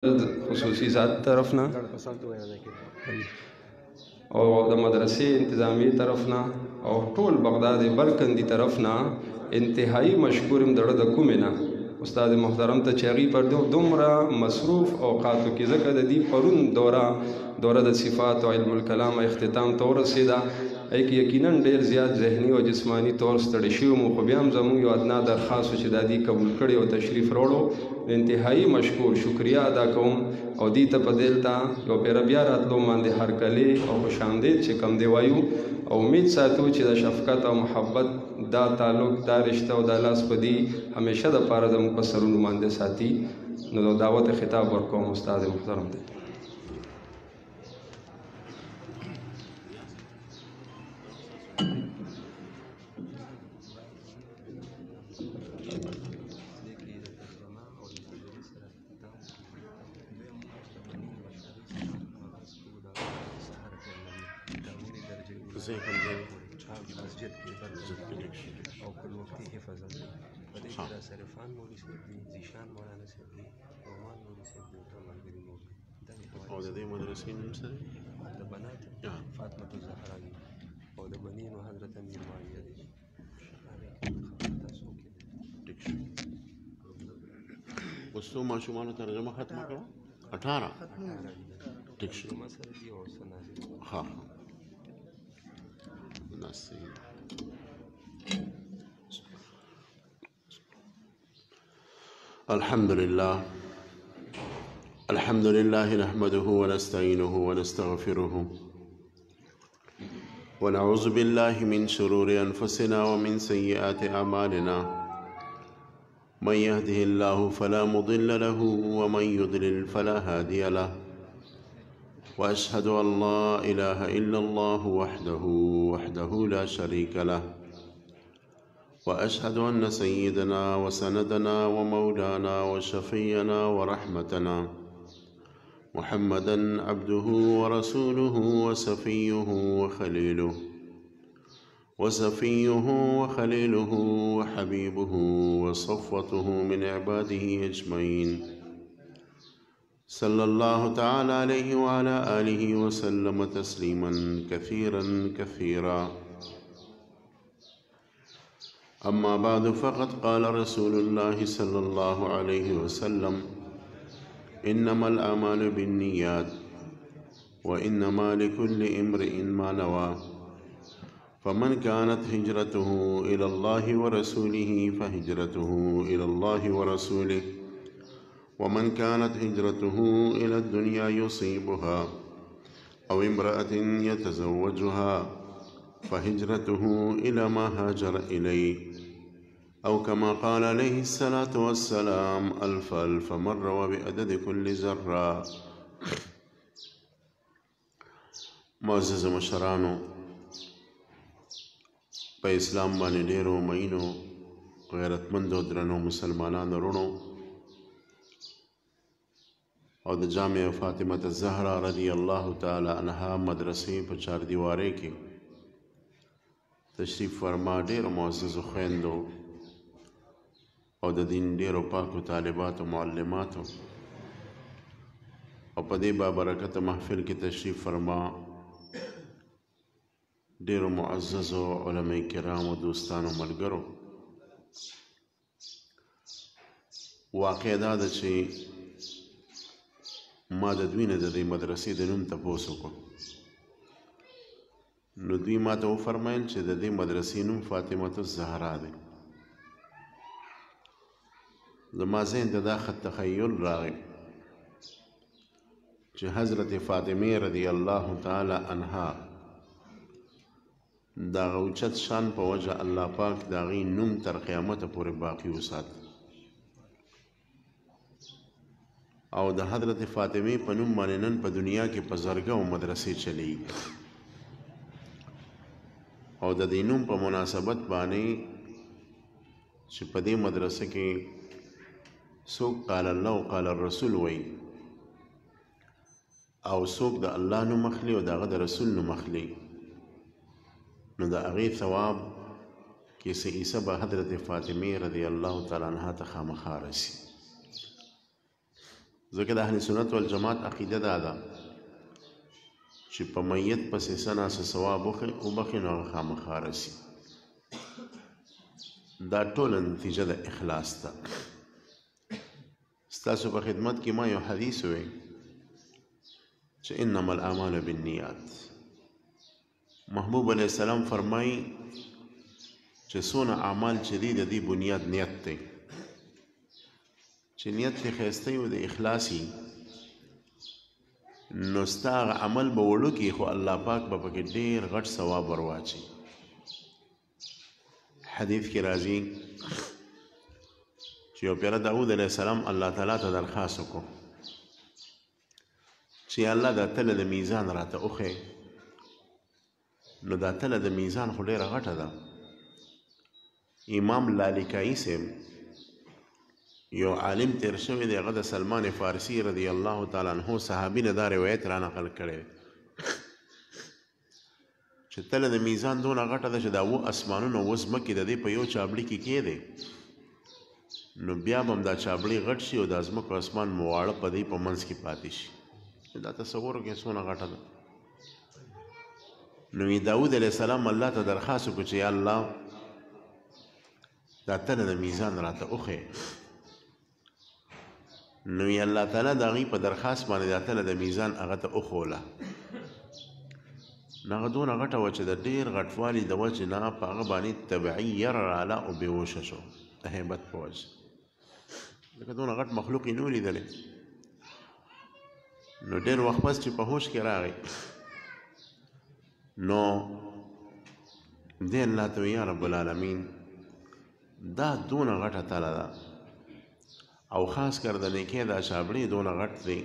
خصوصي ذات طرف نه او د مدرسې انتظامی طرف نه او ټول بغداد برکندي طرف نه انتهایی مشکورم دړه د کومې نه استاد محترم ته چې هغوی پر دومره مصروف اوقاتو کې ځکه د دې پرون دوره د صفات او علم الکلام اختتام ته ورسېده کې یقینا ډېر زیات ذهني او جسمانی طور ستړي شوي مو خو بیا هم زموږ یو ادنا درخواست چې دا دې قبول کړي او تشریف راوړو انتهایی مشکور شکریه ادا کوم او دې ته په دل ته یو پیره بیا راتلو باندې هرکلې او خوشامدید چې کم دی وایو او امید ساتو چې د شفقت او محبت دا تعلق دا رشته او دا لاس په دې همیشه دپاره زموږ په سرونو باندې ساتي نو د دعوت خطاب ورکوم استاد محترم دی مسجد کې او کل وختي حفاظت په دې کې د صرفان مولوي صاحب دي زیشان مولانا صاحب دي رومان مولوي صاحب دي ټول ملګري مو او د دې مدرسې نوم څه دی د بنات فاطمه الزهرا دي او د بنینو حضرت امیر معاویه دي اوس څو ماشومانو ترجمه ختمه کړه 18 ټیک شو مسله دی او سنا ها الحمد لله نحمده ونستعينه ونستغفره ونعوذ بالله من شرور أنفسنا ومن سيئات أعمالنا من يهده الله فلا مضل له ومن يضلل فلا هادي له وأشهد أن لا إله إلا الله وحده لا شريك له وأشهد أن سيدنا وسندنا ومولانا وشفينا ورحمتنا محمدا عبده ورسوله وصفيه وخليله وحبيبه وصفوته من عباده أجمعين صلى الله تعالى عليه وعلى آله وسلم تسليما كثيرا أما بعد فقد قال رسول الله صلى الله عليه وسلم إنما الأعمال بالنيات وإنما لكل امرئ ما نوى فمن كانت هجرته إلى الله ورسوله فهجرته إلى الله ورسوله ومن كانت هجرته إلى الدنيا يصيبها أو امرأة يتزوجها فهجرته إلى ما هاجر إليه أو كما قال عليه الصلاة والسلام ألف مرة وبعدد كل ذرة. معزز مشرانو په اسلام باندې ډېرو مینو غیرتمندو درنو مسلمانانو وروڼو او د جامع فاطمه الزهرا رضی الله تعالی عنها مدرسې په چار دیوارۍ کې تشریف فرما ډېرو معززو خویندو او د دین ډېرو پاکو طالباتو معلماتو او په دې بابرکته محفل کې تشریف فرما ډېرو معززو علماء کرامو دوستانو ملګرو واقع دا ده چې ما د دوی نه د دې مدرسې د نوم تپوس وکړو نو دوی ما ته وفرمایل چې د دې مدرسې نوم فاطمه الزهرا دی زما ذهن ته دا خط تخیل راغی چې حضرت فاطمه رضی الله تعالی عنها دا اوچت شان په وجه الله پاک د هغې نوم تر قیامته پورې باقي وسات او د حضرت فاطمه په نوم باندې نن په دنیا کې په زرګونو مدرسې چلیږي او د دې نوم په مناسبت باندې چې په دې مدرسه کې څوک قال الله او قال الرسول وایي او څوک د الله نوم اخلي او د هغه د رسول نوم اخلي نو د هغې ثواب کې څه حصه به حضرت فاطمه رضی الله تعالی عنها ته خامخا رسي ځکه د اهل سنت والجماعت عقیده دا ده چې په میت پسې څه ناڅه ثواب وبخي نو هغه خامخا رسي. دا ټوله نتیجه د اخلاص ده. ستاسو په خدمت کې ما یو حدیث وی چې انما الاعمال بالنیات. محبوب علیه السلام فرمایي چې څونه اعمال چې دي د دې بنیاد نیت دی، چې نیت یې ښایسته وي د اخلاصي، نو ستا هغه عمل به وړوکي خو الله پاک به پکې ډېر غټ ثواب ورواچي. حدیث کې راځي چې یو پیره داود علیه السلام الله تعالی ته درخواست وکړو چې الله دا تله د میزان راته وښیې. نو دا تله د میزان خو ډېره غټه ده. امام لالکایي صاحب یو عالم تیر شوی دی، هغه د سلمان فارسی رضی الله تعالی عنه صحابي نه دا روایت را نقل کړی چې تله د میزان دونه غټه ده چې دا 7 اسمانونه 7 ځمکې د دې په یو چابړي کې کېدی، نو بیا به هم دا چابړي غټ شي او دا ځمکو اسمان مواړه په دې په منځ کې پاتې شي. دا تصور وکړئ څونه غټه ده. نو داود علیه السلام الله ته درخواست وکړو چې یا الله دا تله د میزان راته وښیې. نو یې الله تعالی د هغې په درخواست باندې دا تله د میزان هغه ته وښوله. نو هغه دونه غټه وه چې د ډېر غټوالي د وجې نه په هغه باندې طبعي یره راله او بېهوشه شو د هیبت په وجه. لکه دونه غټ مخلوق یې نه و لیدلی. نو ډېر وخت پس چې په هوش کې راغی نو دی الله ته وی یا رب العالمین دا دونه غټه تله ده او خاص کر د نیکۍ دا چابړی دونه غټ دی،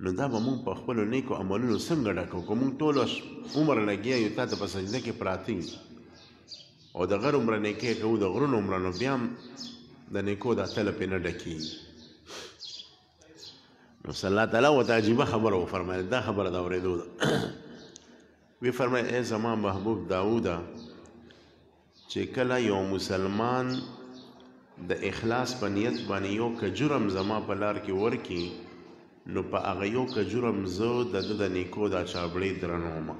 نو دا به مونږ په خپلو نیکو عملونو څنګه ډکو؟ که مونږ ټول عمر لګیا یو تا ته په سجده کې پراته یو او د غر عمره نیکۍ کوو د غرونو عمره، نو بیا هم د نیکو دا تله پرې نه ډکېږي. نو الله تعالی ورته عجیبه خبره وفرمایله. دا خبره د اورېدو ده. وی فرمایل ای زما محبوب داوده چې کله یو مسلمان د اخلاص په نیت باندې یو کجورم زما په لار کې ورکي، نو په هغه یو کجورم زه د ده د نیکو دا چابړې درنومه.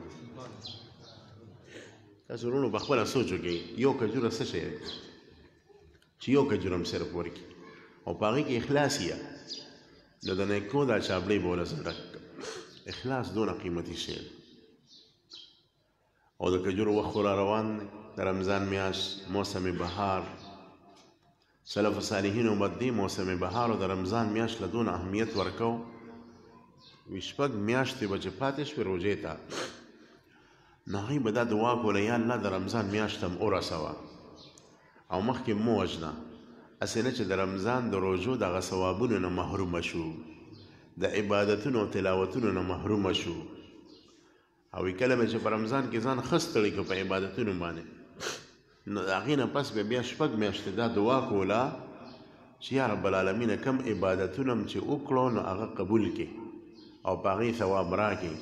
تاسو ورونو په خپله سوچ وکړئ یو کجوره څه شی دی چې یو کجورم صرف ورکي او په هغې کې اخلاص یې، نو د نیکو دا چابړې به ولسه ډک. اخلاص دونه قیمتي شی دی. او د کجورو وخت را روان دی، د رمضان میاشت، موسم بهار. سلف صالحینو به دې موسم بهار او د رمضان میاشت له دونه اهمیت ورکو. وي 6 میاشتې به چې پاتې شوې روژې ته، نو هغوی به دا دعا کوله یا الله د رمضان میاشت هم ورسوه او مخکې مو وژنه، هسې نه چې د رمضان د روژو دغه ثوابونو نه محرومه شو، د عبادتونو او تلاوتونو نه محرومه شو. او کله مې چې په رمضان کې ځان ښه ستړی کړو په عبادتونو باندې، نو د هغې نه پس به بیا 6 میاشتې دا دعا کوله چې یا رب العالمین کم عبادتونه چې وکړو نو هغه قبول کړي او په هغې ثواب راکړي.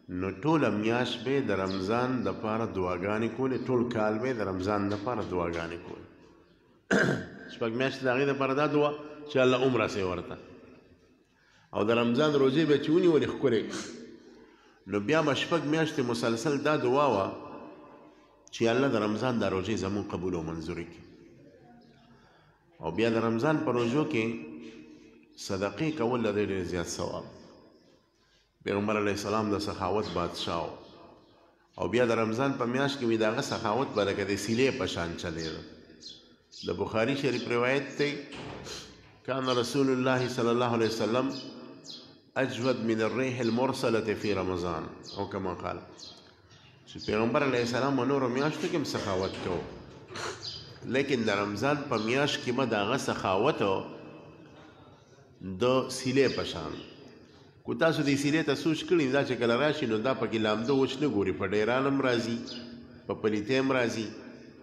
نو ټوله میاشت به د رمضان دپاره دعاګانې کولې، ټول کال به د رمضان دپاره دعاګانې کولې. 6 میاشتې د هغې دپاره دا دعا چې الله عمرسې ورته، او د رمضان روژې به چې ونیولې ښکلې، نو بیا به 6 میاشتې مسلسل دا دعا وه چې الله د رمضان دا روژې زمون قبول او منظوري کړي. او بیا د رمضان په روژو کې صدقې کول د ډېر زیات ثواب. پیغمبر علیه السلام د سخاوت بادشاه او بیا د رمضان په میاشت کې وي د هغه سخاوت به لکه د سیلې په شان چلېده. د بخاري شریف روایت دی کان رسول الله صلی الله علیه وسلم اجود من الریح المرسلة فی رمضان او کما قال، چې پیغمبر علیه السلام په نورو میاشتو کې هم سخاوت کو، لیکن د رمضان په میاشت کې به د هغه سخاوت د سیلې په شان. کو تاسو دې سیلې ته سوچ کړي دا چې کله راشي نو دا پکې لامده وچ نه ګوري، په ډیران هم راځي، په پلیتې هم راځي،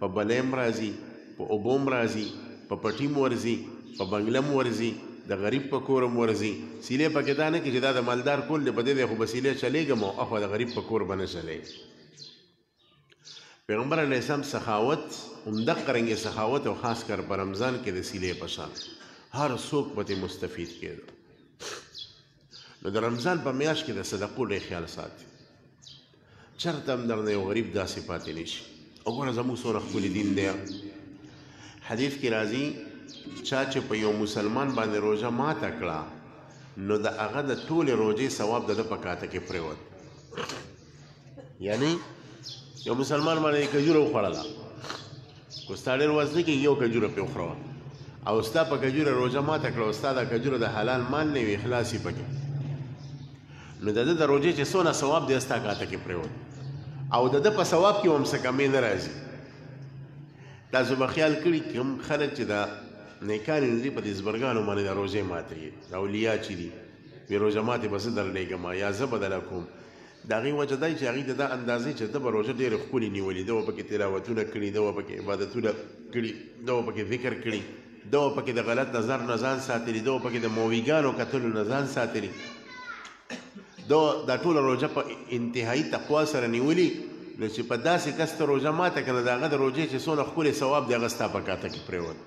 په بلې هم راځي، په اوبو هم راځي، په پټي هم ورځي، په بنګله هم ورځي، د غریب په کور هم ورځي. سیلې پکې دا نه کې چې دا د مالدار کول دی په دې دی خو به سیلې چلېږم او اخوا د غریب په کور به نه چلېږي. پیغمبر علیه السلام سخاوت همدغه رنګې سخاوت او خاص کر په رمضان کې د سیلې په شان هر څوک به ترې مستفید کېده. نو د رمضان په میاشت کې د صدقو ډېر خیال ساتي چېرته هم درنه یو غریب داسې پاتې نه شي وګوره زموږ څومره ښکلي دین دی حدیث کې راځي چا چې په یو مسلمان باندې روژه ماته کړه نو د هغه د ټولې روژې ثواب د ده په کاته کې پرېوت یعنی یو مسلمان باندې کجوره وخوړله خو ستا ډېر وزن کې یو کجوره پرې وخوړه او ستا په کجوره روژه ماته کړه او ستا دا کجوره د حلال مال نه وي اخلاص یې پکې نو د ده د روژې چې څونه ثواب دی ستا کاته کې پرېوت او د ده په ثواب کې هم څه کمې نه راځي تاسو به خیال کړي کوم خلک چې دا نیکان یې دي په دې زبرګانو باندې د روژې ماتوي د اولیا چې دي وی روژه ماتې به زه درلېږم یا زه به دله کوم د هغې وجه دا چې هغوی ته دا اندازې چې ده به روژه ډېرې ښکلې نیولي ده به پکې تلاوتونه کړي ده به پکې عبادتونه کړي ده به پکې ذکر کړي ده به پکې د غلط نظر نه ځان ساتلي ده به پکې د موویګانو کتلو نه ځان ساتلي دا ټوله روژه په انتهایي تقوا سره نیولي نو چې په داسې کس ته روژه ماته که نه د هغه د روژې چې څونه ښکلی ثواب دی هغه ستا په کاته کې پرېوت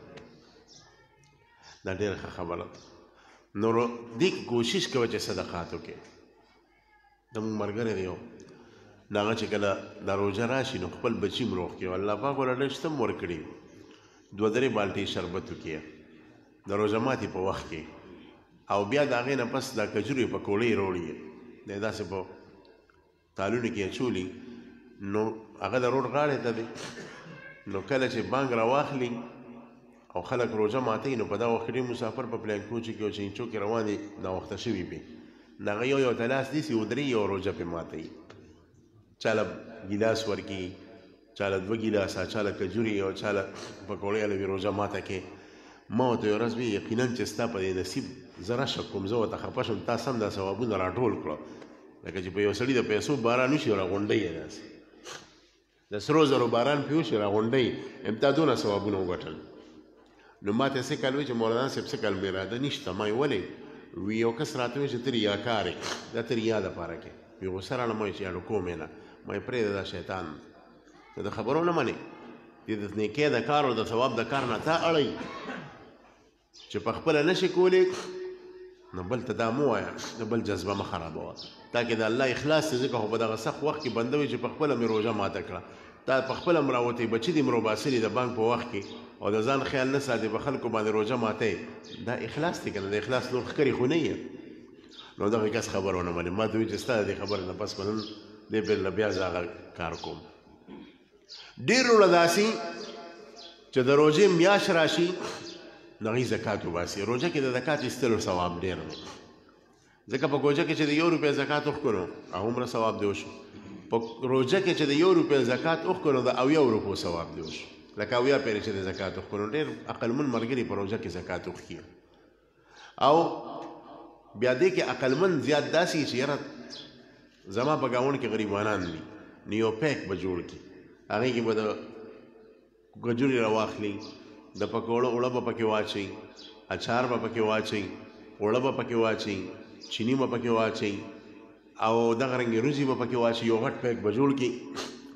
دا ډېره ښه خبره نو دې کې کوشش کوه چې صدقات وکړې زموږ ملګری دی یو نو هغه چې کله دا روژه راشي نو خپل بچي هم روغ کړي الله پاک ورله ډېر شته هم ورکړي 2-3 بالټۍ شربت وکړي د روژه ماتې په وخت کې او بیا د هغې نه پس دا کجورې پکوړې راوړي دی داسې په تالونو کې اچولي نو هغه د روډ غاړې ته دی نو کله چې بانګ راواخلي او خلک روژه ماتوي نو په دا وخت ډېر مسافر په پلین کوچو کې او چینچو کې روان دي ناوخته شوي پې نو هغه یو ته لاس نیسي ودرېږي او روژه پې ماتوي چاله ګیلاس ورکړي چاله 2 ګیلاسه چاله کجورې او چاله پکوړې هلوي روژه ماته کې ما ورته یو ورځ وی یقینا چې ستا په دې نصیب زه راشک کوم زه ورته خفه شم تا سم دا ثوابونه راټول کړه لکه چې په یو سړي د پیسو باران وشي راغونډوي یې داسې د سرو زرو باران پې وشي راغونډوي ام تا دونه ثوابونه وګټل نو ما ته څه کال وی چې مولانا صاحب څه کال مې اراده نشته ما یې ولې وی یو کس راته وی چې ته ریاکار یې دا ته ریا دپاره کې وی غوسه راړه ما یې چې اړو کوم یې نه ما یې پرېږده دا شیطان ته د خبرو نه منې دې د نیکۍ د کار او د ثواب د کار نه تا اړوي چې په خپله نشي کولی نو بل ته دا مه وایه د بل جذبه مه خرابوه تاکې د الله اخلاص ته ځکه خو په دغه سخت وخت کې بنده وي چې په خپله مې روژه ماته کړه تا په خپله م راوتی بچي دې م روباسلي د بانک په وخت کې او د ځان خیال نه ساتي په خلکو باندې روژه ماتوي دا اخلاص دی که نه د اخلاص نور ښکرې خو نه یې نو دغه کس خبر ونه منې ما ته وایي چې ستا د دې خبرې نه پس به نن دې بل نه بیا زه هغه کار کوم ډېر وړه داسې چې د روژې میاشت راشي نو هغوی زکات وباسي روژه کې د زکات ایستلو ثواب ډېر دی ځکه په ګوجه کې چې د 1 روپۍ زکات وښکړو هغومره ثواب دی وشو په روژه کې چې د 1 روپۍ زکات وښکړو د 80 روپو ثواب دی وشو لکه 80 پیرې چې د زکات وښکړو ډېر عقلمن ملګري په روژه کې زکات وښکي او بیا دې کې عقلمن زیات داسې چې یاره زما په ګاونډ کې غریبانان دي نو یو پیک به جوړ کړي هغې کې به د کجورې راواخلي د پکوړو اوړه به پکې واچوي اچار به پکې واچوي اوړه به پکې واچوي چینی به پکې واچوي او دغه رنګې روزي به پکې واچوي یو غټ پیک به جوړ کړي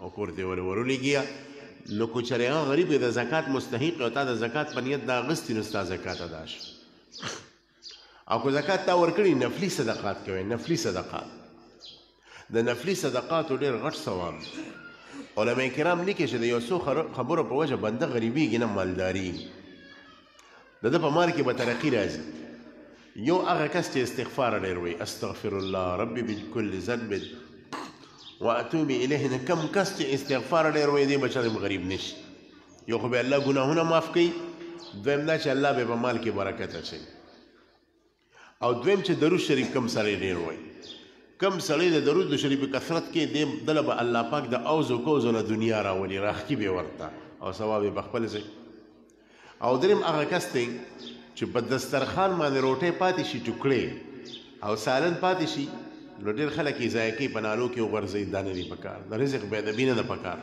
او کور ته یې ورولېږي نو که چېرې هغه غریب د زکات مستحق او تا د زکات په نیت دا اخیستي نو ستا زکات ادا شي او که زکات تا ورکړي نفلي صدقات کوي نفلي صدقات د نفلي صدقاتو ډېر غټ ثواب علماء کرام لیکي چې د یو څو خبرو په وجه بنده غریبېږي نه مالداري د ده په مال کې به ترقي راځي یو هغه کس چې استغفار ډېر وایي استغفر الله ربي بكل ذنب واتوب الیه نه کم کس چې استغفار ډېر وایي دی بچری غریب نشي یو خو به الله ګناهونه معاف کوي دویم دا چې الله به په مال کې برکت اچوي او دویم چې درود شریف کم سړی ډېر وایي کم سړی د درود شریف کثرت کې دله به الله پاک د اوز و کوزو نه دنیا راولي راښکي به ورته او ثواب یې په خپل ځای او دریم هغه کس دی چې په دسترخوان باندې روټۍ پاتې شي ټوکړې او سالن پاتې شي نو ډېر خلک یې ضایع کوي په نالو کې وغورځوي دا نه دي پکار د رزق بېادبي نه ده پکار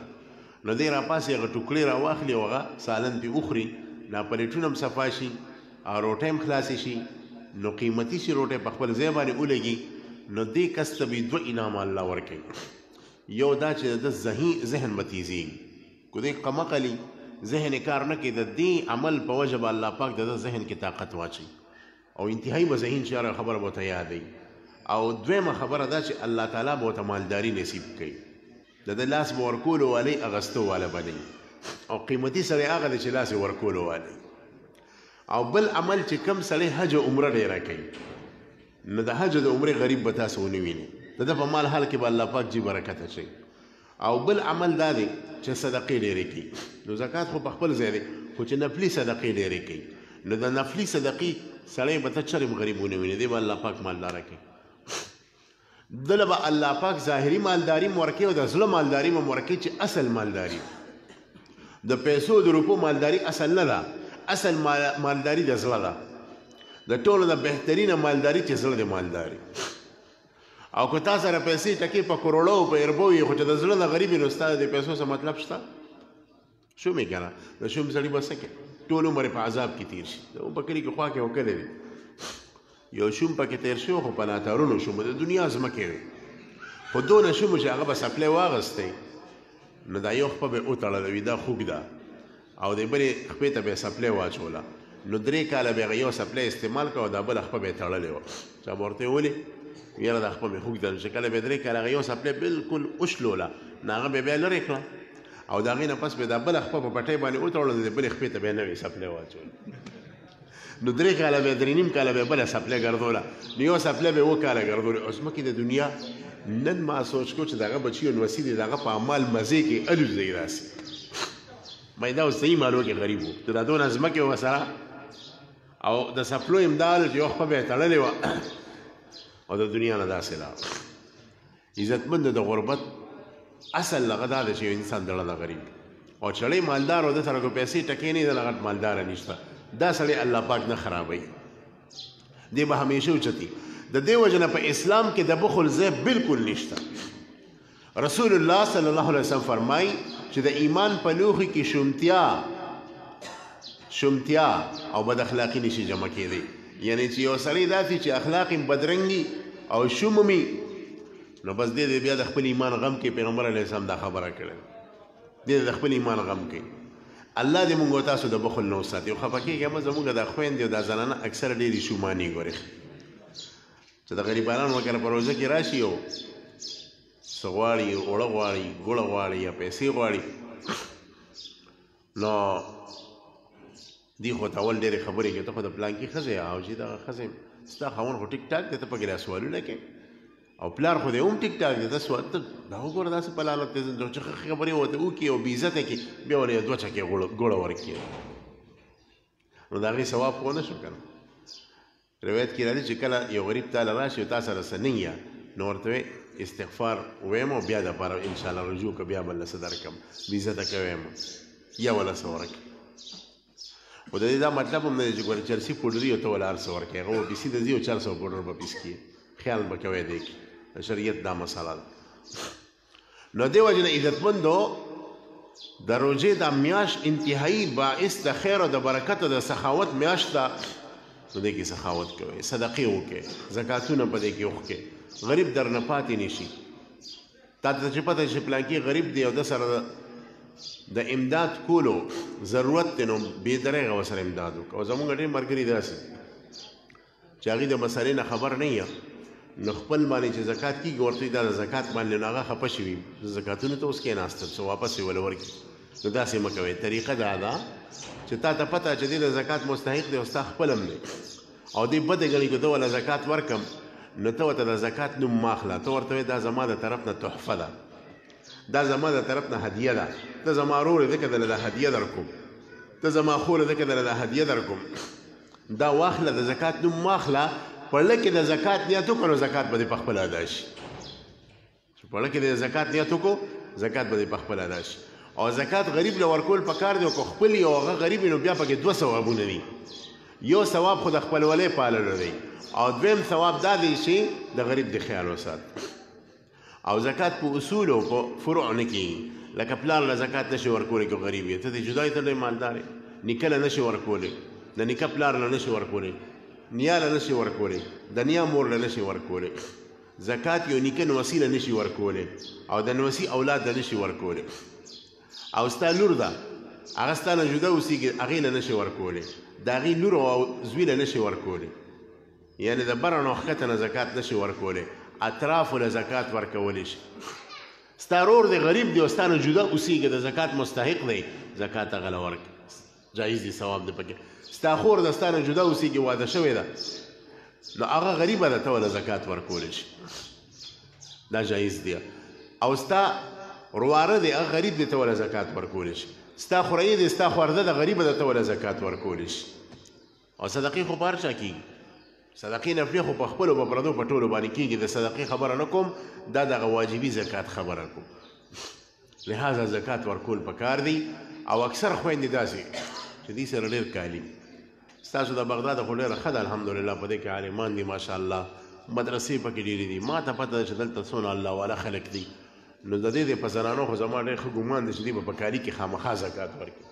نو دی راپاسې هغه ټوکړې راواخلي او هغه سالن پې وخوري دا پلیټونه هم صفا شي او روټۍ هم خلاصې شي نو قیمتي شي روټۍ په خپل ځای باندې ولګي نو دې کس ته به 2 انعام الله ورکوي یو دا چې د ذهن به تیزېږي که دې قمقلي ذهن کار نه کوي د دې عمل په وجه به الله پاک د ذهن کې طاقت واچوي او انتهایي به ذهین چې هره خبره به ورته یادوي او دویمه خبره دا چې الله تعالی به ورته مالداري نصیب کوي د ده لاس به ورکولو والی اغستو والا به نه او قیمتي سړی هغه دی چې لاس یې ورکولو والی او بل عمل چې کم سړی حج او عمره ډېره کوي نو د حج د عمرې غریب به تاسو ونه ویني د ده په مال حال کې به الله پاک جي برکت اچوي او بل عمل دا دی چې صدقې ډېرې کوي نو زکات خو په خپل ځای دی خو چې نفلي صدقې ډېرې کوي نو د نفلي صدقې سړی به ته چرې غریب ونه ویني دی به الله پاک مالداره کوي دله به الله پاک ظاهري مالداري م ورکوي او د زړه مالداري م ورکوي چې اصل مالداري د پیسو د روپو مالداري اصل نه ده اصل مالداري د زړه ده د ټولو نه بهترینه مالداري چې زړه د مالداري او که تا سره پیسې ټکې په کروړو په اربو وي خو چې د زړه نه غریب وي نو ستا د پیسو څه مطلب شته شوم یې که نه د شوم سړي به څه کوي ټول عمر په عذاب کې تېر شي په کلي کې خوا کې یو کلی دی یو شوم پکې تېر شو خو په ناتارونو شوم د دنیا ځمکې وي خو دونه شوم چې هغه به سپلی واغستی نو دا یو خپه به وتړله وي دا خوږ ده او د بلې خپې ته به یې سپلی واچوله نو 3 کاله به هغه یو سپلی استعمال کړه او دا بله خپه به یې تړلې وه چا به ورته ولې یاره دا خپه مې خوږ ده نو چې کله به 3 کاله هغه یو سپلی بلکل وشلوله نو هغه به بیا لرې کړه او د هغې نه پس به دا بله خپه په پټۍ باندې وتړله د بلې خپې ته به یې نوې سپلی واچوله نو 3 کاله به 3.5 کاله به بله سپلی ګرځوله نو یو سپلی به 2 کاله ګرځولې اوس مکې د دنیا نن ما سوچ کو چې د هغه بچي نوسي دي د هغه په عمال مزې کې الوزی راسي ما دا اوس صحیح مالو کې غریب و د دا دونه ځمکې وه سره او د سپلو امداد چې یو خپه به یې تړلې وه او د دنیا نه داسې لاړ عزتمند د غربت اصل هغه دا دی چې یو انسان دړه د غریب او چړی مالدار و د سره کو پیسې ټکې نه د غټ مالداره نشته دا سړی الله پاک نه خرابوي دی به همیشه اوچتي د دې وجه نه په اسلام کې د بخل ځای بالکل نشته رسول الله صلی الله علیه وسلم فرمایي چې د ایمان په لوښي کې شومتیا او بد اخلاقي نشي جمع کېدی یعنی چې یو سړی داسې چې اخلاق یې بدرنګي او شومومي نو بس دې بیا د خپل ایمان غم کې پیغمبر علیه السلام دا خبره کړې دې د خپل ایمان غم کې الله دې مونږ تاسو د بخل نه وساتي او خفه کېږئ مه زمونږ د خویندې او د زنانه اکثر ډېرې شومانې ګورې چې د غریبانو وکره په روژه کې راشي او څه غواړي اوړه غواړي ګوړه غواړي یا پیسې غواړي نو دی خو ته اول ډېرې خبرې کوي ته خو د پلانکي ښځې او چې دغه ښځې ستا خاوند خو ټیک ټاک دی ته پکې دا سوالونه کوې او پلار خو دی هم ټیک ټاک دی ته سوال ته دا وګوره داسې په لالت دی چې خبرې ورته وکړي او بېعزته کړي بیا ورته یې 2 چکې ګوړه ورکړي نو د هغې ثواب خو نه شو که نه روایت کې راځي چې کله یو غریب تاله راشي او تا سره څه نه یه نو ورته استغفار ویم او بیا دپاره انشاءالله رجوع که بیا بل له څه درکړم بېعزته که ویم یا وله څه ورکړي خو د دې دا مطلب هم نه دی چې ګوره چرسي پوډري او ته وله هر څه ورکړې هغه به پیسي ته ځي او 400 پوډر به پیس کړي خیال به کوی دی کې د شریعت دا مسله ده نو دې وجې نه عزتمندو د روژې دا میاشت انتهایي باعث د خیر او د برکت او د سخاوت میاشت ده نو دې کې سخاوت کوئ صدقې وکړئ زکاتونه په دې کې وکړئ غریب در نه پاتې نشي تا ته چې پته چې پلانکي غریب دی او د سره د امداد کولو ضرورت دی نو بې درېغه ورسره امداد وکړه او زموږ ډېر ملګري داسې چې هغوی د مسلې نه خبر نه یم نو خپل باندې چې زکات کېږي ورته دا د زکات باندې نو هغه خفه شوي زکاتونو ته اوس کېناستل څه واپس یې وله ورکړي نو داسې مه کوئ طریقه دا ده چې تا ته پته چې دې د زکات مستحق دی او ستا خپل هم دی او دې بده ګڼي که زه وله زکات ورکم نو ته ورته د زکات نوم مه اخله ته ورته وایې دا زما د طرف نه تحفه ده دا زما د طرف نه هدیه ده ته زما ورور یې ځکه دله دا هدیه در کوم ته زما خور یې ځکه دله دا هدیه در کوم دا واخله د زکات نوم مه اخله پړله کې د زکات نیت وکړو نو زکات به دې په خپله ادا شي چې پړله کې د زکات نیت وکړو زکات به دې په خپله ادا شي او زکات غریب له ورکول پکار دی او که خپل یو هغه غریب وي نو بیا پکې 2 ثوابونه دي یو ثواب خو د خپلولۍ پاللو دی او دویم ثواب دا دی چې د غریب د خیال وسات او زکات په اصول او په فروع نه کېږي لکه پلار له زکات نشي ورکولی که غریب یې ته دې جدای ته لوی مالدار یې نیکه له نشي ورکولی د نیکه پلار له نشي ورکولی نیا له نشي ورکولی د نیا مور له نشي ورکولی زکات یو نیکه نوسي له نشي ورکولی او د نوسي اولاد له نشي ورکولی او ستا لور ده هغه ستا نه جدا اوسېږي هغې له نشي ورکولی د هغې لور او زوی له نشي ورکولی یعنې د بره نه ښکته نه زکات نشي ورکولی اطرافو له زکات ورکولی شي ستا رور دی غریب دی او ستا نه جدا اوسېږي د زکات مستحق دی زکات هغه له ورکړه جایز دی ثواب دی پکې ستا خور د ستا نه جدا اوسېږي واده شوې ده نو هغه غریبه ده ته له زکات ورکولی شي دا جایز دی او ستا رواره دی هغه غریب دی ته له زکات ورکولی شي ستا خورایي دی ستا خورده ده غریبه ده ته له زکات ورکولی شي او صدقې خو په هر چا کېږي صدقې نفلې خو په خپلو په پردو په ټولو باندې کېږي د صدقې خبره نه کوم دا دغه واجبي زکات خبره کوم لہذا زکات ورکول پکار دی او اکثر خویندې داسې چې دوی سره ډېر کالي ستاسو د بغداد خو ډېره ښه ده الحمدلله په دې کې عالمان دي ماشاءالله مدرسې پکې ډېرې دي ما ته پته ده چې دلته څونه الله والا خلک دي نو د دې په زنانو خو زما ډېر ښه ګمان دی چې دوی به په کالي کې خامخا زکات ورکړي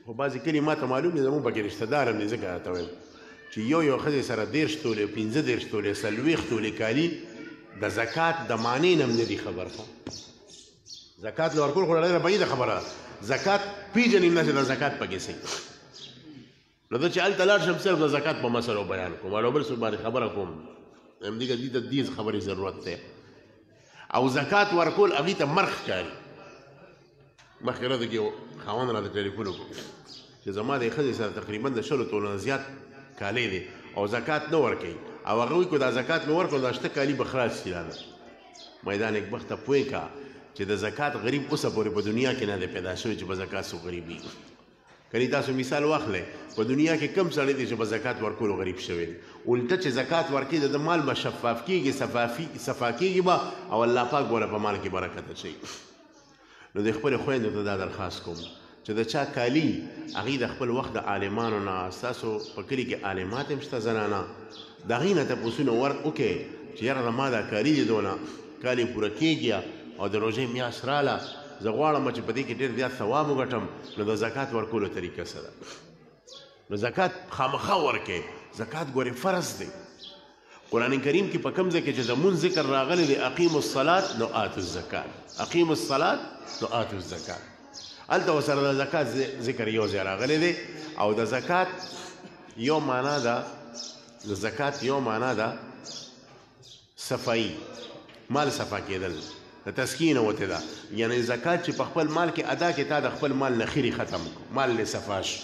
خو بعضې کلي ما ته معلوم دي زموږ پکې رشته دار هم دي ځکه راته وایم چې یو ښځې سره 10 تولې 15 تولې 40 تولې کالي د زکات د معنی نه هم نه دي خبر ښه زکات له ورکول خو ډېره بعیده خبره زکات پیژنې نه چې د زکات پکې صحیح نو زه چې هلته لاړ شم صرف د زکات په مسلو بیان کوم او بل څوک باندې خبره کوم همدې دې ته دې خبرې ضرورت دی او زکات ورکول هغې ته مرخ ښکاري مخکې راته کې خاوند راته ټلیفون وکړو چې زما د ښځې سره تقریبا د 100 تولو نه زیات کالی دی او زکات نه ورکوي او هغه وایي که دا زکات مې ورکړو دا شته کالي به خلاص شي راله میدان نیکبخته پوه که چې د زکات غریب اوسه پورې په دنیا کې نه دی پیدا شوی چې په زکات څوک غریب وي کنی تاسو مثال واخلئ په دنیا کې کم سړی دی چې په زکات ورکولو غریب شوی دی الټه چې زکات ورکوي د مال به شفاف کېږي صفا کېږي به او الله پاک به په مال کې برکت اچوي نو د خپلې خویندو ته دا درخواست کوم چې د چا کالي هغې د خپل وخت د عالمانو نه ستاسو په کلي کې عالمات هم شته زنانه د هغې نه تپوسونه وکړئ چې یاره ما دا کالي دي دونه کالي پوره کېږي او د روژې میاشت راله زه غواړم چې په دې کې ډېر زیات ثواب وګټم نو د زکات ورکولو طریقه څه ده نو زکات خامخا ورکړئ زکات ګورې فرض دی قرآن کریم کې په کوم ځای کې چې د مونځ ذکر راغلی دی اقیموا الصلاة نو آتوا الزکات اقیموا الصلاة نو آتوا الزکات هلته ورسره د زکات ذکر یو ځای راغلی دی او د زکات یو معنا ده د زکات یو معنا ده صفایي مال صفا کېدل د تسکین وته ده یعنی زکات چې په خپل مال کې ادا کې تا د خپل مال نه خیري ختم مال نه صفا شو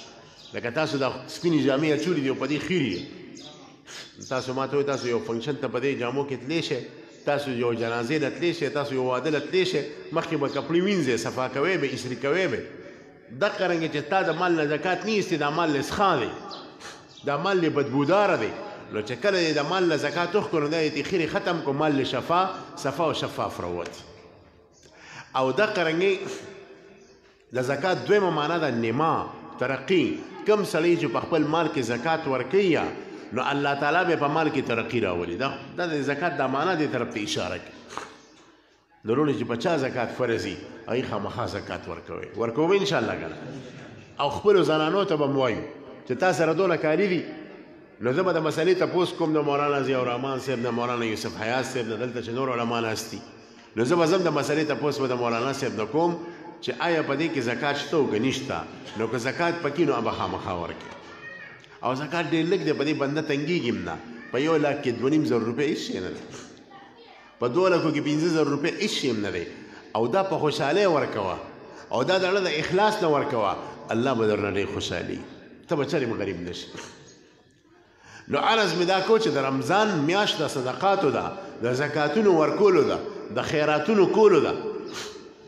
لکه تاسو د سپینې جامې اچولې دي او په دې خیري تاسو ما ته وایي تاسو یو فنکشن ته په دې جامو کې تللی شئ تاسو یو جنازې له تللی شئ تاسو یو واده له تللی شئ مخکې به کپړې وینځئ صفا کوئ به استري کوئ به دقه رنګې چې تا د مال نه زکات نه ایستې دا مال لسخان دی دا مال له بدبوداره دی نو چې کله د مال له زکات وښکړو دا یې خیري ختم کو مال له صفا او شفاف راووت او دقه رنګې د زکات دویمه معنا ده نما ترقي کم سړی چې په خپل مال کې زکات ورکوي نو الله تعالی به په مال کې ترقي راولي دا د زکات د معنا دې طرف ته اشاره کوي ضروري چې په چا زکات فرض وي هغې خامخا زکات ورکوئ ان شاء الله کنه او خپلو زنانو ته به م وایو چې تا سره دونه کالي دي نو زه به د مسلې تپوس کوم د مولانا ضیاء الرحمن صاحب د مولانا یوسف حیات صاحب د دلته چې نور علما ناست دي نو زه به ځم د مسلې تپوس به د مولانا صاحب نه کوم چې آیا په دې کې زکات شته او که نشته نو که زکات پکې نو به خامخا ورکړي او زکات ډېر لږ دی په دې بنده تنګېږي هم نه په 1,00,000 کې 2,500 روپۍ هېڅ شی نه دی په 2,00,000 کې 15,000 روپۍ هېڅ شی هم نه دی او دا په خوشحالۍ ورکوه او دا د زړه د اخلاص نه ورکوه الله به درنه ډېر خوشحالي ته به چرې غریب نه شي نو عرض مې دا کو چې د رمضان میاشت د صدقاتو ده د زکاتونو ورکولو ده د خیراتونو کولو ده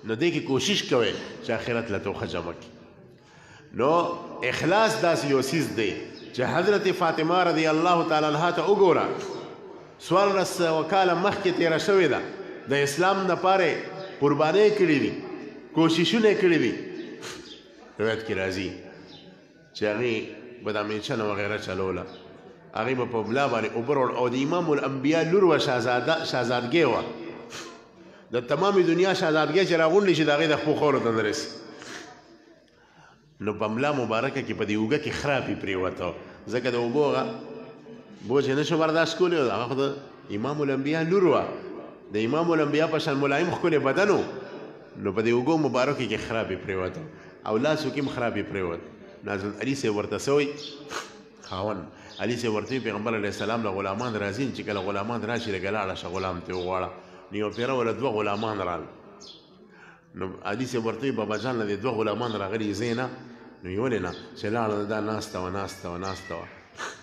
نو دې کې کوشش کوئ چې آخرت له توخه جمع کړي نو اخلاص داسې یو څیز دی چې حضرت فاطمه رضی الله تعالی عنها ته وګوره 1400 کاله مخکې تېره شوې ده د اسلام دپاره قربانۍ کړي دي کوششونه کړي دي روایت کې راځي چې هغې به د میچنه وغیره چلوله هغې به په ملا باندې اوبه راوړ او د امام الانبیا لور وه شهزادګۍ وه د تمامې دنیا شهزادګۍ چې راغونډې شي د هغې د خپو خورو ته نه رسي نو په ملا مبارکه کې په دې اوږه کې خرابې پرېوته ځکه د اوبو هغه بوج یې نه شو برداشت کولی هغه خو د امام الانبیا لور وه د امام الانبیا په شان ملایم ښکلی بدن و نو په دې اوږو مبارکو کې خرابې پرېوته او لاسو کې هم خرابې پرېوت نازل علي صاحب ورته څه وایي خاوند علي صاحب ورته پیغمبر علیه السلام له غلامان راځي چې کله غلامان راشي لږه لاړه شه غلام ته وغواړه نو یو پیره ولا دوه غلامان رال نو علي صاحب ورته بابا جان له دوه غلامان راغلي زینا نو یې ولې نه چې لاړه دا ناسته وه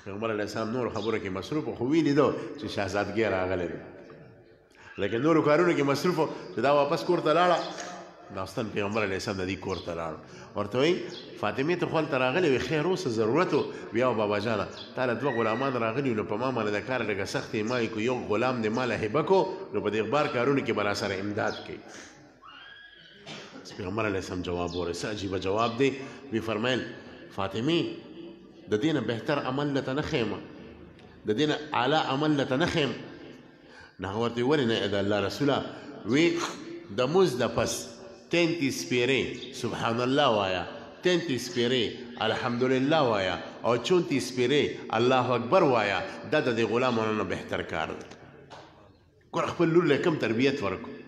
پیغمبر علیه السلام نور خبره کې مصروف خو ویلي ده چې شهزادګۍ راغلی دی لیکن نورو کارونو کې مصروف و چې دا واپس کور ته لاړه داستان پیغمبر علیه السلام د دې کور ته لاړ ورته وایي فاطمې ته خو هلته راغلی وي خیر اوس ضرورت و بیا و بابا جانه تا له دوه غلامان راغلي نو په ما باندې د کار لږه سخت یې ما یې کو یو غلام دې ما له هبه کو نو په دې اخبار کارونو کې به راسره امداد کوي پیغمبر علیه السلام جواب ورکړ څه عجیبه جواب دی وی فرمیل فاطمې د دې نه بهتر عمل لته نه ښیم د دې نه اعلی عمل لته نه ښیم نه هغه ورته ولې نه د الله رسوله وی د مونځ نه پس 33 سپیرې سبحان الله وایا 33 سپیرې الحمدلله وایا او 34 سپیرې الله اکبر وایا دا د دې غلامانو نه بهتر کار دی ګوره خپل لور له کوم تربیت ورکړو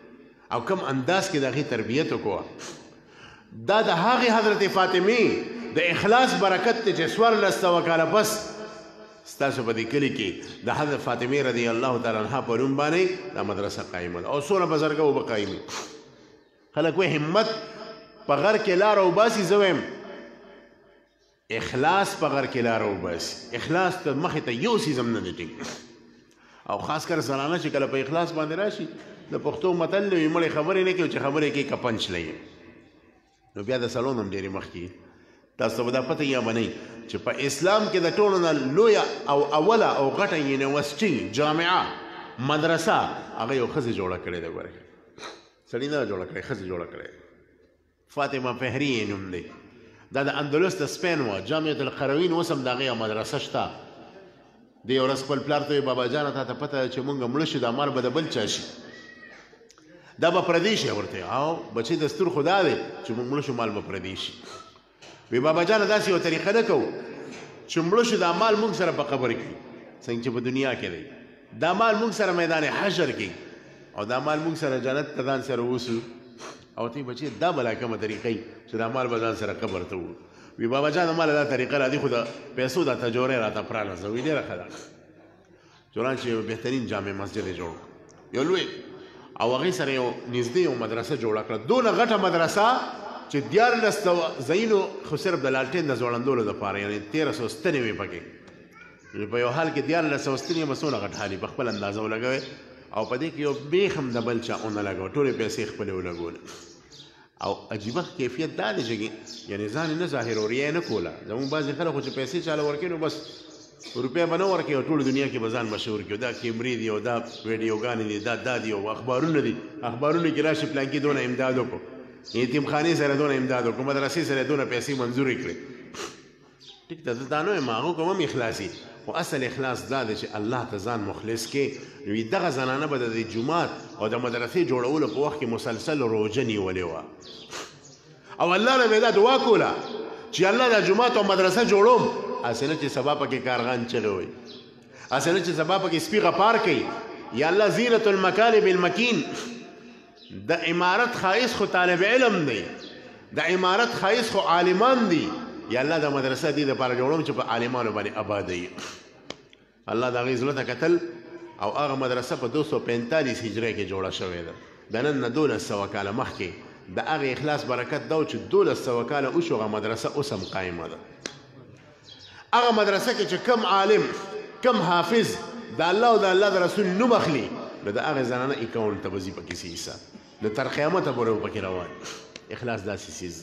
او کم انداز کې د هغې تربیت وکړه دا د هغې حضرت فاطمې د اخلاص برکت دی چې 1400 کاله پس ستاسو په دې کلي کې د حضرت فاطمې رضی الله تعالی عنها په نوم باندې دا مدرسه قایمه ده او څومره بزرګه وبه قایمې خلک وایي همت په غر کې لاره وباسي زه وایم اخلاص په غر کې لاره وباسي اخلاص ته مخې ته یو څیز هم نه دی ټیک او خاص کر زنانه چې کله په اخلاص باندې راشي د پښتو متل وي مړې خبرې نه کوي چې خبرې کوي که پنچ لګي نو بیا د سلون هم ډېرې مخکې تاسو ته به دا پته یا منئ چې په اسلام کې د ټولو نه لویه او اوله او غټه یونیورسټي جامعه مدرسه هغه یو ښځې جوړه کړې ده ګورئ سړي نه جوړه کړې ښځې جوړه کړې فاطمه فهري یې نوم دی دا د اندلس د سپین وه جامعة القروین اوس هم د هغې مدرسه شته دی یو ورځ خپل پلار ته وایي بابا جانه تا ته پته چې مونږ مړه شو دا مال به د بل چا شي دا به پردی شي ورته او بچی دستور خدا دی چې مونږ مړه شو مال به پردی شي وی بابا جانه داسې یو طریقه نه کوو چې مړه شو دا مال مونږ سره په قبر کې څنګه چې په دنیا کې دی دا مال مونږ سره میدان حشر کې او دا مال مونږ سره جنت ته ځان سره ووسو او ته بچی دا بلا کومه طریقه چې دا مال به ځان سره قبر ته وو وی بابا جانه مال دا طریقه را دي خو د پیسو دا تجورې راته پرانیزه وی ډېره ښه ده چنانچې یو بهترین جامع مسجد یې جوړ یو لوی او هغې سره یو نږدې یو مدرسه جوړه کړه دونه غټه مدرسه چې 1400 ځایونو خو صرف د لالټین د ځوړندولو دپاره یعنې 1300 ستنې وې پکې په یو حال کې 1400 ستنې به څونه غټ حالي په خپل اندازه ولګوئ او په دې کې یو بیخ هم د بل چا ونه لګوه ټولې پیسې خپلې ولګولې او عجیبه کیفیت دا دی چې یعنې ځان یې نه ظاهروریا یې نه کوله زموږ بعضې خلک خو چې پیسې چاله ورکوي نو بس روپۍ به نه ورکوي او ټوله دنیا کې به ځان مشهور کړي دا کیمرې دي او دا ویډیوګانې دي دا دي او اخبارونه دي اخبارونه کې راشي پلانکي دونه امداد وکړو یتیمخانې سره دونه امداد وکړو مدرسې سره دونه پیسې منظورې کړې ټیک ده زه دا نه وایم هغو کوم هم اخلاصي خو اصل اخلاص دا دی چې الله ته ځان مخلص کې نو دغه زنانه به د جومات او د مدرسې جوړولو په وخت کې مسلسل روژه نیولې وه او الله نه مې دا دعا کوله چې الله دا جومات او مدرسه جوړوم هسې نه چې سبا پکې کارغان چغې وایي هسې نه چې سبا پکې سپي غپار کوي یا الله زینة المکارم المکین د عمارت ښایست خو طالب علم دی د عمارت ښایست خو عالمان دي یا الله دا مدرسه دې دپاره جوړوم چې په عالمانو باندې آبادوي الله د هغې زړه ته کتل او هغه مدرسه په 245 هجرۍ کې جوړه شوې ده د نن نه 1200 کاله مخکې د هغې اخلاص برکت دا و چې 1200 کاله وشو هغه مدرسه اوس هم قایمه ده هغه مدرسه کې چې کم عالم کم حافظ د الله او د الله د رسول نوم اخلي نو د هغې زنانه اکاونټ ته به ځي پکې حصه نو تر قیامته پورې به پکې روان اخلاص داسې څیز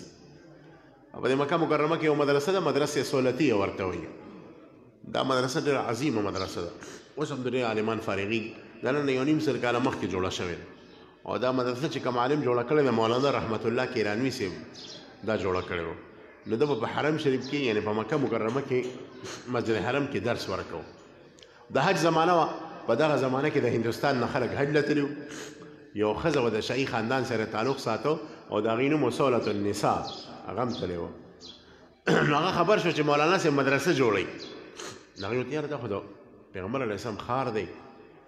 او په دې مکه مکرمه کې یو مدرسه ده مدرسه سولتیه ورته وایي دا مدرسه ډېره عظیمه مدرسه ده اوس هم ډېر عالمان فارغي دا نن 1.5 کاله مخکې جوړه شوې ده او دا مدرسه چې کوم عالم جوړه کړې ده مولانا رحمت الله کیرانوي صاحب دا جوړه کړې وه نو ده به په حرم شریف کې یعنې په مکه مکرمه کې مسجد حرم کې درس ورکو د حج زمانه وه په دغه زمانه کې د هندوستان نه خلک حج له تلي یو ښځه به د شاهي خاندان سره تعلق ساتو او د هغې نوم صولة النساء هغه هم تللی وه نو هغه خبر شو چې مولانا صاحب مدرسه جوړوي نو هغې ورته یاره دا خو د پیغمبر علیه السلام ښار دی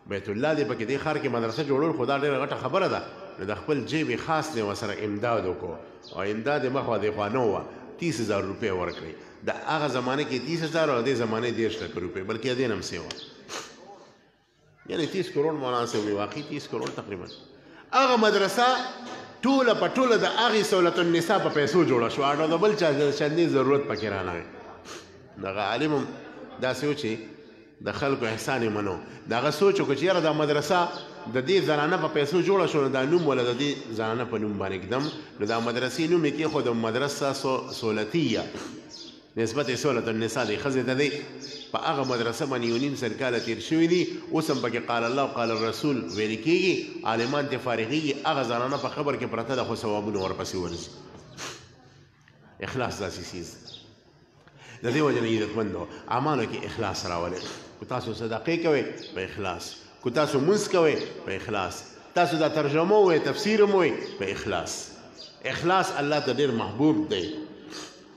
بیت الله دی پکې دې ښار کې مدرسه جوړول خو دا ډېره غټه خبره ده نو د خپل جیب خاص دی ورسره امداد وکړو او امداد یې مخوا دې خوا نه وه 30,000 روپۍ ورکړئ. د هغه زمانه کې 30,000 او دې زمانه 10 لک روپۍ، بلکې دې نه هم سیوا، یعنی 30 کروڑ مولانا صاحب واقعي 30 کروڑ تقریبا. هغه مدرسه ټوله په ټوله د هغې سهولت النساء په پیسو جوړه شوه، او د بل چا چندې ضرورت پکې رانغی. دغه عالم هم داسې و چې د خلکو احسان یې منو. د هغه سوچ وکړو چې یاره دا مدرسه د دې زنانه په پیسو جوړه شو، نو دا نوم ولا د دې زنانه په نوم باندې ږدم. نو دا مدرسې نوم یې کېښود مدرسه سهولتیه، نسبت یې سهولت النساء دی، ښځې ته دی. په هغه مدرسه باندې 1.5 سل کاله تېر شوي دي، اوس هم پکې قال الله قال الرسول ویل کېږي، عالمان ترې فارغېږي. هغه زنانه په خبر کې پرته ده، خو ثوابونه ورپسې ورځي. اخلاص داسې څیز د دې وجه نه عزتمندو اعمالو کې اخلاص راولئ. که تاسو صدقې کوئ په اخلاص، که تاسو مونځ کوئ په اخلاص، تاسو دا ترجمه وئ تفسیر هم وئ په اخلاص. اخلاص الله ته ډېر محبوب دی،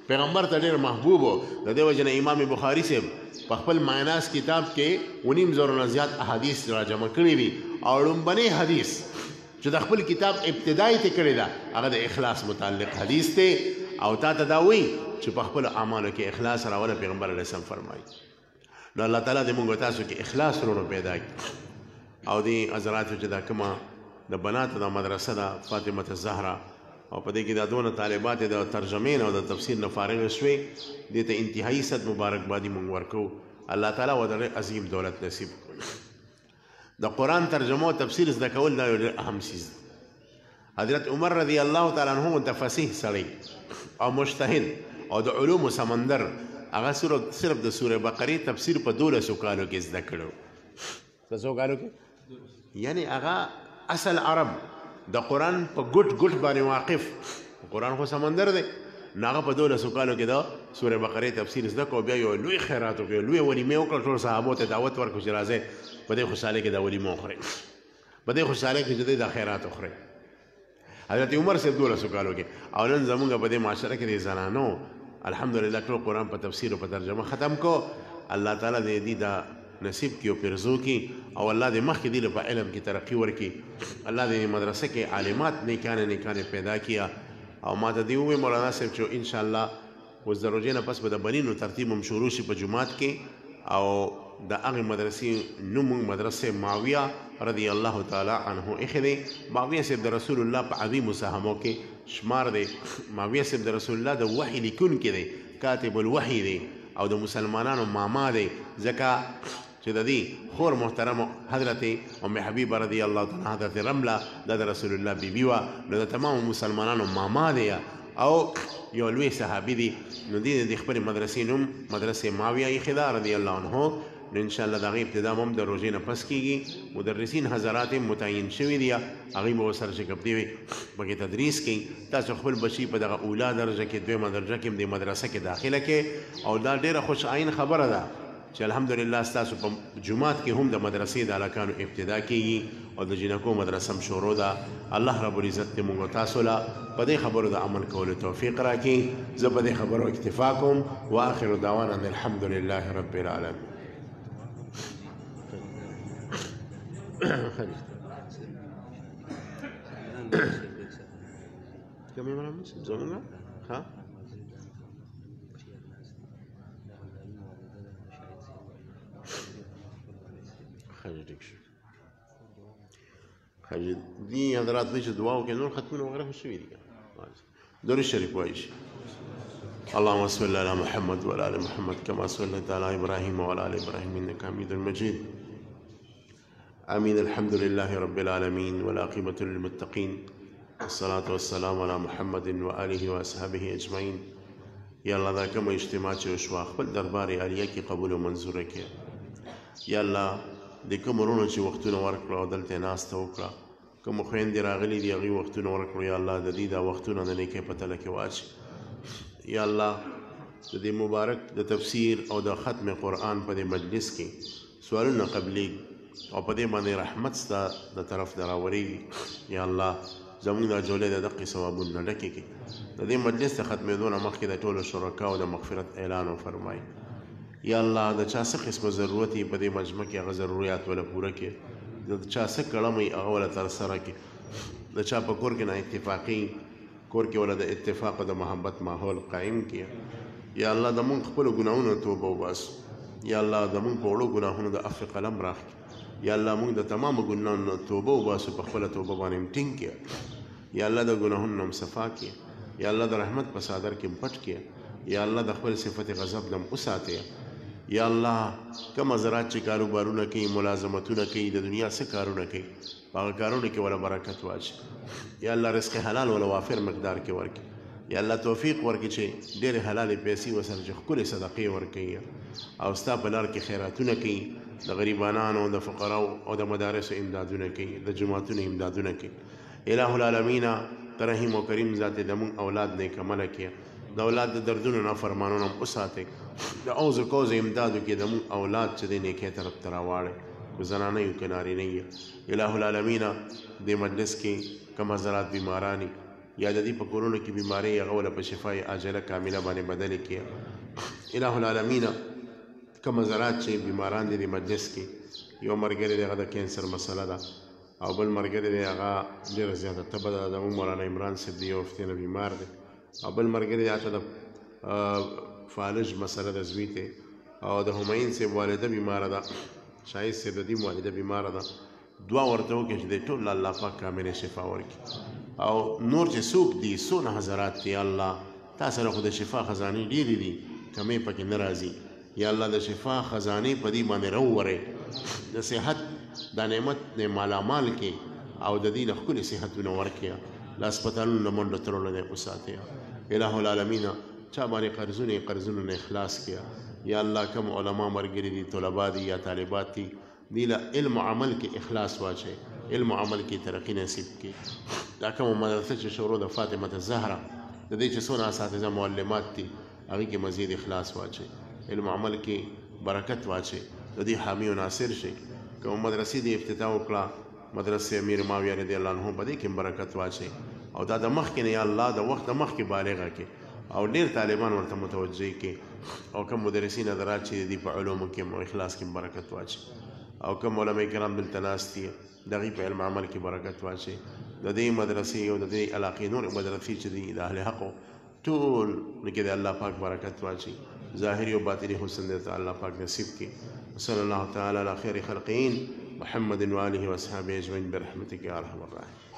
پیغمبر ته ډېر محبوب و. د دې وجه نه امام بخاري صاحب په خپل معناس کتاب کې 1.5 نه زیات احادیث راجمع کړي دي، او لومبنی حدیث چې د خپل کتاب ابتدایي ته کړې ده هغه د اخلاص متعلق حدیث دی. او تا ته دا وایي چې په خپلو اعمالو کې اخلاص راوله، پیغمبر علیه السلام فرمایي. نو الله تعالی دې موږ تاسو کې اخلاص ورونو پیدا کړي. او دې حضراتو چې دا کومه د بناتو دا مدرسه ده فاطمه الزهرا، او په دې کې دا دونه طالبات د ترجمې او د تفسیر نه فارغ شوې، دې ته انتهایی صد مبارکبادي موږ ورکوو. الله تعالی ورته عظیم دولت نصیب کړي. د قرآن ترجمه او تفسیر زده کول دا یو ډېر اهم څیز دی. حضرت عمر رضی الله تعالی عنه د فصیح سړی او مجتهد او د علومو سمندر، هغه صرف د سوره بقرې تفسیر په 12 کالو کې زده کړو. په 2 کالو کې، یعنی هغه اصل عرب د قرآن په ګوټ ګوټ باندې واقف، قرآن خو سمندر دی، نو هغه په 12 کالو کې د سوره بقرې تفسیر زده کړو. بیا یو لوی خیرات وکړو، لوی ولیمې وکړه، ټول صحابو ته دعوت ورکړو چې راځئ په دې خوشحالۍ کې دا ولیمه وخورئ، په دې خوشحالۍ کې چې دا خیرات وخورئ. حضرت عمر صاحب 12 کالو کې. او نن زمونږ په دې معاشره کې د زنانو الحمدلله ټول قرآن په تفسیر او په ترجمه ختم کو. الله تعالی دې دا نصیب کړي او پرزو کړي، او الله دې مخکې دې په علم کې ترقي ورکړي. الله دې مدرسه کې عالمات نیکانې پیدا کړي. او ما ته دې ووایي مولانا صاحب چې انشاءالله اوس د روژې نه پس به د بنینو ترتیب هم شروع شي په جومات کې. او د هغې مدرسې نوم موږ مدرسې معاویه رضی الله تعالی عنه ایښی دی. معاویه صاحب د رسول الله په عظیمو سهمو کې شمار دی. معاویه صاحب د رسول الله د وحي لیکونکی دی، کاتب الوحي دی، او د مسلمانانو ماما دی، ځکه چې د دې خور محترم حضرت ام حبیبه رضی الله تعالی حضرت رمله دا د رسول الله بیبي وه، نو د تمامو مسلمانانو ماما دی او یو لوی صحابي دی. نو دې د خپلې مدرسې نوم مدرسې معاویه ایښې ده رضی الله عنه. نو انشاءالله د هغې ابتدا هم د روژې نه پس کېږي. مدرسین حضرات هم متعین شوي دي، هغوی به ورسره چې کوم دی پکې تدریس کوي. تاسو خپل بچي په دغه اوله درجه کې، 2مه درجه کې هم د مدرسه کې داخله کې. او دا ډېره خوشعین خبره ده چې الحمدلله ستاسو په جومات کې هم د مدرسې د هلکانو ابتدا کېږي، او د جینکو مدرسه هم شروع ده. الله رب العزت دې موږ تاسو له په دې خبرو د عمل کولو توفیق راکړي. زه په دې خبرو اکتفا کوم. واخر دعوانا ان الحمد لله رب العالمین. کمی مرام زمونږه ها ٹھیک شو. دي حضرات وایي چې دعا وکړي، نور ختمونه وغیره خو شوي دي. درود شریف وایي شي. اللهم صل على محمد وعلى ال محمد كما صليت على ابراهيم وعلى ال ابراهيم انك حميد مجيد. امين. الحمد لله رب العالمين والعاقبة للمتقين والصلاة والسلام على محمد وآله واصحابه اجمعين. یا الله دا کوم اجتماع چې وشوه خپل دربار عالیه کې قبول او منظوره کړه. یا الله د کوم ورونو چې وختونه ورکړه او دلته ناسته وکړه، کوم خویندې راغلي دي هغوی وختونه ورکړو، یا الله د دې دا وختونه د نیکۍ په تله کې واچي. یا الله د دې مبارک د تفسیر او د ختم قرآن په دې مجلس کې سوالونه قبلیږي او په دې باندې رحمت ستا د طرف نه راورېږي. یا الله زموږ دا جولې د دقې ثوابونه ډکې کړي. د دې مجلس د ختمېدو نه مخکې د ټولو شرکاو د مغفرت اعلان وفرمایي. یا الله د چا څه قسمه ضرورت یې په دې مجمع کې هغه ضروریات وله پوره کړي. د چا څه کړم یې هغه وله ترسره کړي. د چا په کور کې نا اتفاقي کور کې ولا د اتفاق او د محبت ماحول قائم کړي. یا الله د مونږ خپلو ګناهونو توبه وباسو. یا الله د مونږ په وړو ګناهونو د عفو قلم راکړي. یا الله مونږ د تمامو ګناهونو توبه وباسو، په خپله توبه باندې ټینګ کړي. یا الله د ګناهونو نه صفا کړي. یا الله د رحمت په څادر کې پټ کړي. یا الله د خپل صفت غضب نه وساتي. یا الله کوم حضرات چې کاروبارونه کوي، ملازمتونه کوي، د دنیا څه کارونه کوي، په هغه کارونو کې ولا برکت واچي. یا الله رزق حلال ولا وافر مقدار کې ورکړي. یا الله توفیق ورکړي چې ډېرې حلالې پیسې ورسره چې ښکلې صدقې ورکوي او ستا په لار کې خیراتونه کوي، د غریبانانو، د فقراو او د مدارسو امدادونه کوي، د جوماتونو امدادونه کوي. الہ العالمین ته رحیم و کریم ذات د مونږ اولاد نیک عمله کړي، د اولاد د دردونو نه فرمانونه هم وساتئ. د عوض و کوز امدادو کې د مونږ اولاد چې دی نیکۍ طرف ته راواړئ، که زنانه یو که نارینه یې. الہ العالمین دې مجلس کې کوم حضرات بیماران یا د دې په کورونو کې بیمارۍ هغه وله په شفای عاجله کامله باندې بدلې کړي. الہ العالمین کوم حضرات چې بیماران دي د مجلس کې، یو ملګری دی هغه د کینسر مسله ده او بل ملګری دی هغه ډېره زیاته تبه ده، د مولانا عمران صاحب دی، یو هفتې نه بیمار دی، او بل ملګری دی هغه د فالج مسله د زوی ته، او د همایون صاحب والده بیماره ده، شاهد صاحب د دې والده بیماره ده. دعا ورته وکړي چې د ټول الله پاک کامله شفا ورکړي. او نور چې څوک دي، څونه حضرات دي، الله تا سره خو د شفا خزانې ډېرې دي، کمې پکې نه راځي. یا الله د شفا خزانې په دې باندې راوورئ، د صحت دا نعمت نه مالامال کې او د دې نه ښکلې صحتونه ورکړي، له هسپتالونو نه منډه تړلو نه یې وساتئ. الہ العالمین چا باندې قرضونه نه اخلاص کړه. یا الله کوم علما ملګري دي، طلبا دي یا طالبات دي، دې له علم و عمل کې اخلاص واچئ، علم و عمل کې ترقي نصیب کړي. دا کومه مدرسه چې شروع د فاطمه الزهرا د دې چې څونه اساتذه معلمات دي، هغې کې مزید اخلاص واچئ، علم و عمل کې برکت واچئ، د دې حامی و ناصر شئ. کوم مدرسې دې افتتاح وکړه، مدرسې امیر معاویه رضی الله عنه، په دې کې برکت واچئ. او دا د مخکې نه یا الله د وخت د مخکې بالغه کې او ډېر طالبان ورته متوجه کړي، او کوم مدرسین حضرات چې دي په علومو کې او اخلاص کې برکت واچي، او کوم علماء کرام دلته ناست دي د هغوی په علم عمل کې برکت واچي. د دې مدرسې او د دې علاقې نور مدرسې چې دي د اهل حقو ټول کې د الله پاک برکت واچي، ظاهري او باطني حسن د الله پاک نصیب کړي. صلی الله تعالی علی خیر خلقین محمد و آله و اصحابه اجمعین برحمتک یا ارحم الراحمین.